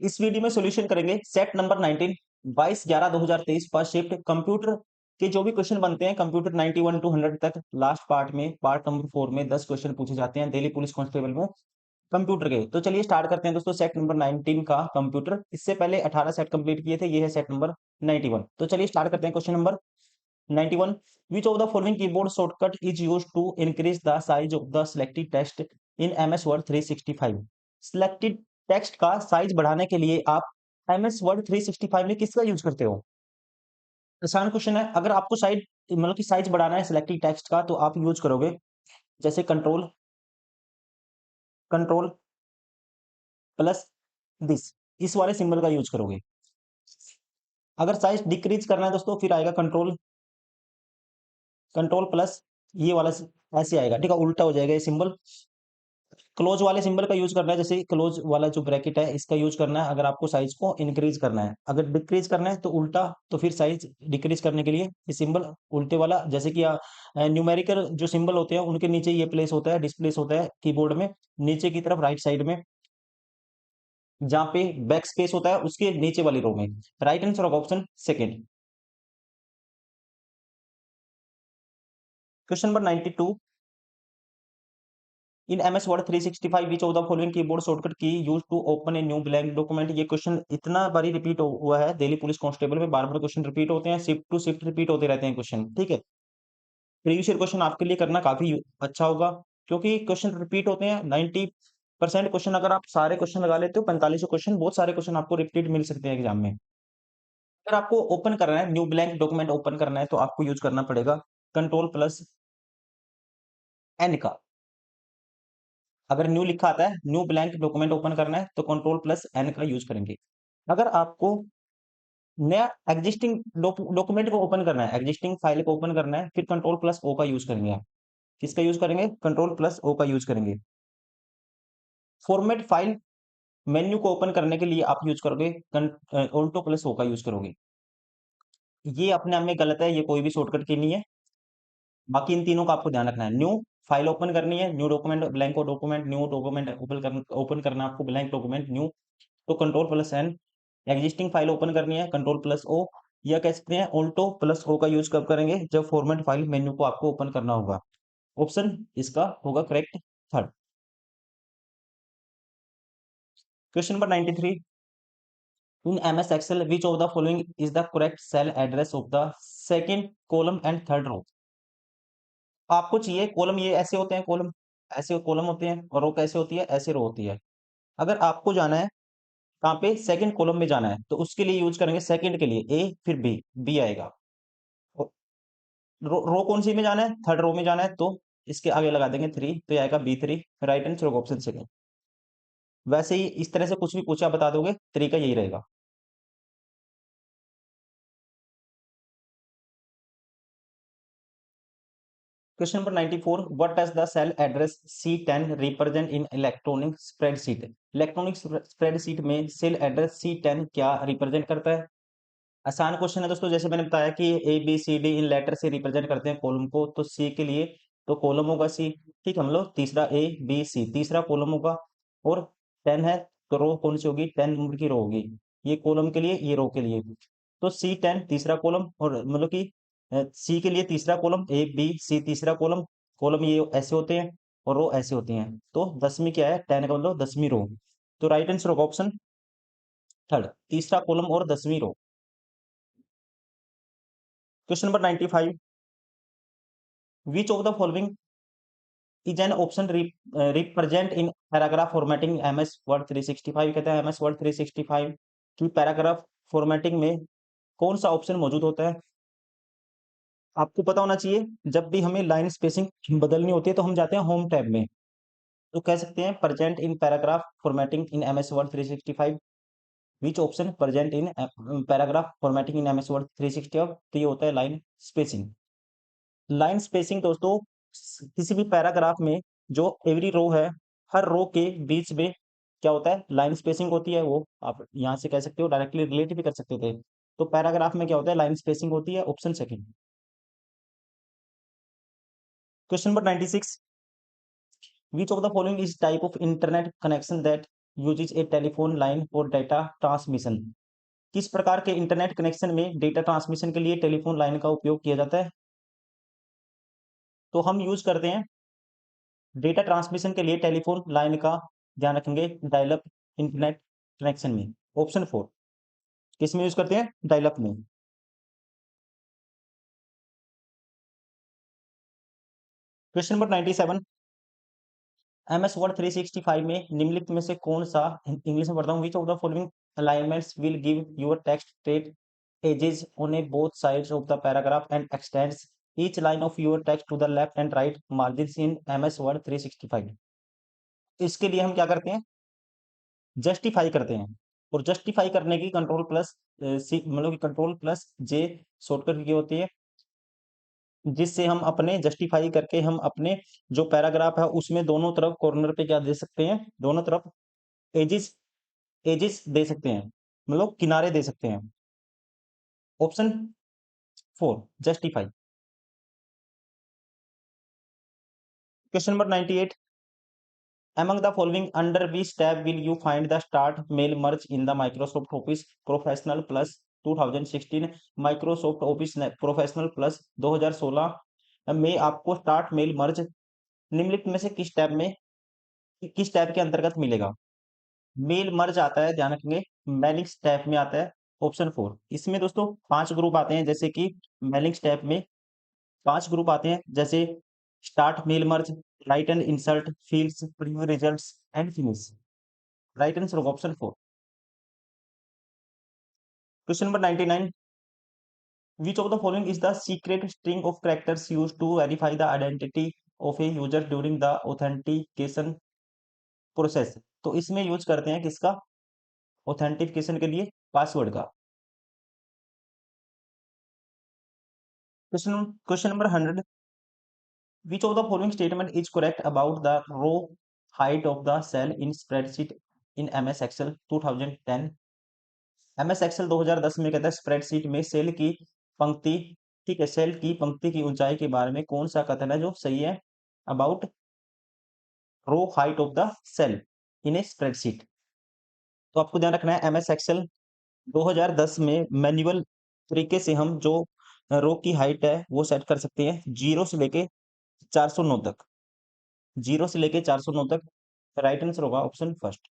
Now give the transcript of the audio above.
इस वीडियो में सॉल्यूशन करेंगे set number 19 22/11/2023 first shift computer के जो भी क्वेश्चन बनते हैं कंप्यूटर 91 टू 100 तक लास्ट पार्ट में पार्ट नंबर 4 में 10 क्वेश्चन पूछे जाते हैं दिल्ली पुलिस कांस्टेबल में कंप्यूटर के। तो चलिए स्टार्ट करते हैं दोस्तों सेट नंबर 19 का कंप्यूटर। इससे पहले 18 सेट कंप्लीट किए थे, ये है सेट नंबर 91। तो चलिए स्टार्ट करते हैं question number 91। Which of the following keyboard shortcut is used to increase the size of the selected text in MS Word 365? Selected text का साइज बढ़ाने के लिए आप MS Word 365 में किसका यूज करते हो? आसान क्वेश्चन है। अगर आपको साइज मतलब कि साइज बढ़ाना है सिलेक्टेड टेक्स्ट का तो आप यूज करोगे जैसे कंट्रोल कंट्रोल प्लस दिस, इस वाले सिंबल का यूज करोगे। अगर साइज डिक्रीज करना है दोस्तों फिर आएगा कंट्रोल कंट्रोल प्लस ये वाला ऐसे आएगा, ठीक है, उल्टा हो जाएगा ये सिंबल। क्लोज वाले सिंबल का यूज करना है, जैसे क्लोज वाला जो ब्रैकेट है इसका यूज करना है अगर आपको साइज को इंक्रीज करना है। अगर डिक्रीज करना है तो उल्टा, तो फिर साइज डिक्रीज करने के लिए ये सिंबल उल्टे वाला, जैसे कि न्यूमेरिकल जो सिंबल होते हैं उनके नीचे ये प्लेस होता है, डिस्प्लेस होता है कीबोर्ड में नीचे की तरफ राइट साइड में, जहां पे बैक स्पेस होता है उसके नीचे वाली रो में। Right answer of option second. Question number 92। In MS Word 365 which of the following keyboard shortcut key used to open a new blank document? ये क्वेश्चन इतना बारी रिपीट हुआ है दिल्ली पुलिस कांस्टेबल में, बार बार क्वेश्चन रिपीट होते हैं, शिफ्ट टू शिफ्ट रिपीट होते रहते हैं क्वेश्चन, ठीक है। प्रीवियस ईयर क्वेश्चन आपके लिए करना काफी अच्छा होगा क्योंकि क्वेश्चन रिपीट होते हैं। 90% क्वेश्चन अगर आप सारे क्वेश्चन लगा लेते हो, 45 क्वेश्चन, बहुत सारे क्वेश्चन आपको रिपीट मिल सकते हैं एग्जाम में। अगर आपको ओपन करना है, न्यू ब्लैंक डॉक्यूमेंट ओपन करना है, तो आपको यूज करना पड़ेगा कंट्रोल प्लस एन का। अगर न्यू लिखा आता है, न्यू ब्लैंक डॉक्यूमेंट ओपन करना है तो कंट्रोल प्लस एन का यूज करेंगे। अगर आपको नया एग्जिस्टिंग डॉक्यूमेंट को ओपन करना है, एग्जिस्टिंग फाइल को ओपन करना है, फिर कंट्रोल प्लस ओ का यूज करेंगे आप। किसका यूज करेंगे? कंट्रोल प्लस ओ का यूज करेंगे। फॉर्मेट फाइल मेन्यू को ओपन करने के लिए आप यूज करोगे ऑल्टो प्लस ओ का यूज करोगे। ये अपने आप में गलत है, ये कोई भी शॉर्टकट की नहीं है। बाकी इन तीनों का आपको ध्यान रखना है। न्यू फाइल ओपन करनी है, new document, blank document, new document open करना है आपको, ब्लैंक डॉक्यूमेंट न्यू, तो control plus N. Existing file open करनी है, कंट्रोल प्लस ओ, या कह सकते हैं ऑल्टो प्लस ओ का यूज कब करेंगे? जब फॉर्मेट फाइल मेन्यू को आपको ओपन करना होगा। ऑप्शन इसका होगा correct third. Question number 93। In MS Excel which of the following is the correct cell address of the second column and third row? आपको चाहिए कॉलम, ये ऐसे होते हैं कॉलम, ऐसे कॉलम होते हैं, और रो कैसे होती है? ऐसे रो होती है। अगर आपको जाना है कहाँ पे? सेकंड कॉलम में जाना है, तो उसके लिए यूज करेंगे सेकंड के लिए ए, फिर बी, बी आएगा। रो कौन सी में जाना है? थर्ड रो में जाना है, तो इसके आगे लगा देंगे 3, तो ये आएगा B3। Right answer option second. वैसे ही इस तरह से कुछ भी पूछा बता दोगे, तरीका यही रहेगा। Question number 94। What does the cell address C10 represent in electronic spreadsheet? Electronic spreadsheet में सेल एड्रेस C10 क्या रिप्रेजेंट करता है? आसान क्वेश्चन है दोस्तों, जैसे मैंने बताया कि ABCD इन लेटर से रिप्रेजेंट करते हैं कॉलम को, तो C के लिए तो कॉलम होगा C, ठीक, हम लोग तीसरा ABC तीसरा कॉलम होगा, और 10 है तो रो कौन सी होगी? 10 नंबर की रो होगी, ये कॉलम के लिए, ये रो के लिए। तो C10 तीसरा कॉलम, और मतलब कि C के लिए तीसरा कॉलम, ABC तीसरा कॉलम, कॉलम ये ऐसे होते हैं और रो ऐसे होती हैं, तो 10वीं क्या है? 10 का मतलब 10वीं रो। तो राइट आंसर होगा ऑप्शन थर्ड, तीसरा कॉलम और 10वीं row. Question number 95। Which of the following is an option represent in paragraph formatting MS Word 365? कहता है MS Word 365 की पैराग्राफ फॉर्मेटिंग में कौन सा ऑप्शन मौजूद होता है? आपको पता होना चाहिए, जब भी हमें लाइन स्पेसिंग बदलनी होती है तो हम जाते हैं होम टैब में, तो कह सकते हैं present in paragraph formatting in MS Word 365। Which option present in paragraph formatting in MS Word 365? तो ये होता है लाइन स्पेसिंग। लाइन स्पेसिंग दोस्तों किसी भी पैराग्राफ में जो एवरी रो है, हर रो के बीच में क्या होता है? लाइन स्पेसिंग होती है। वो आप यहाँ से कह सकते हो, डायरेक्टली रिलेट भी कर सकते थे। तो पैराग्राफ में क्या होता है? लाइन स्पेसिंग होती है, option second. Question number 96। Which of the following is type of internet connection that usage A telephone line for data transmission. किस प्रकार के इंटरनेट कनेक्शन में डेटा ट्रांसमिशन के लिए टेलीफोन लाइन का उपयोग किया जाता है? तो हम यूज करते हैं डेटा ट्रांसमिशन के लिए टेलीफोन लाइन का, ध्यान रखेंगे, डायल अप इंटरनेट कनेक्शन में। ऑप्शन 4 किस में यूज करते हैं? डायल अप में। क्वेश्चन नंबर 97, एमएस वर्ड 365 में निम्नलिखित में से कौन सा, इंग्लिश में पढ़ता हूँ, which of the following alignments will give your text straight edges on a both sides of the paragraph and extends each line of your text to the left and right margins in MS Word 365। इसके लिए हम क्या करते हैं? Justify करते हैं। और justify करने की कंट्रोल प्लस सी, मतलब कि कंट्रोल प्लस जे शॉर्टकट की होती है, जिससे हम अपने जस्टिफाई करके हम अपने जो पैराग्राफ है उसमें दोनों तरफ कॉर्नर पे क्या दे सकते हैं? दोनों तरफ एजिस एजिस दे सकते हैं, मतलब किनारे दे सकते हैं। Option 4 justify. Question number 98, among the following under which tab will you find the start mail merge in the Microsoft Office Professional Plus 2016 Microsoft Office Professional Plus 2016 में आपको स्टार्ट मेल मर्ज निम्नलिखित में से किस टैब के अंतर्गत मिलेगा? मेल मर्ज आता है, ध्यान रखेंगे, मेलिंग्स टैब में आता है। ऑप्शन 4 इसमें दोस्तों 5 ग्रुप आते हैं, जैसे कि मेलिंग्स टैब में 5 ग्रुप आते हैं, जैसे start mail merge, write and insert, fields, preview results and finish. Right answer होगा option 4। Question number 99, which of the following is the secret string of characters used to verify the identity of a user during the authentication process? तो इसमें use करते हैं किसका? Authentication के लिए password का। Question number 100, which of the following statement is correct about the row height of the cell in spreadsheet in MS Excel 2010? MS Excel 2010 में कहता है स्प्रेडशीट में सेल की पंक्ति, ठीक है, सेल की पंक्ति की ऊंचाई के बारे में कौन सा कथन है जो सही है? About row height of the cell in a spreadsheet. तो आपको ध्यान रखना है MS Excel 2010 में मैन्युअल तरीके से हम जो रो की हाइट है वो सेट कर सकते हैं 0 से लेके 409 तक। 0 से लेके 409 तक। राइट आंसर होगा ऑप्शन फर्स्ट।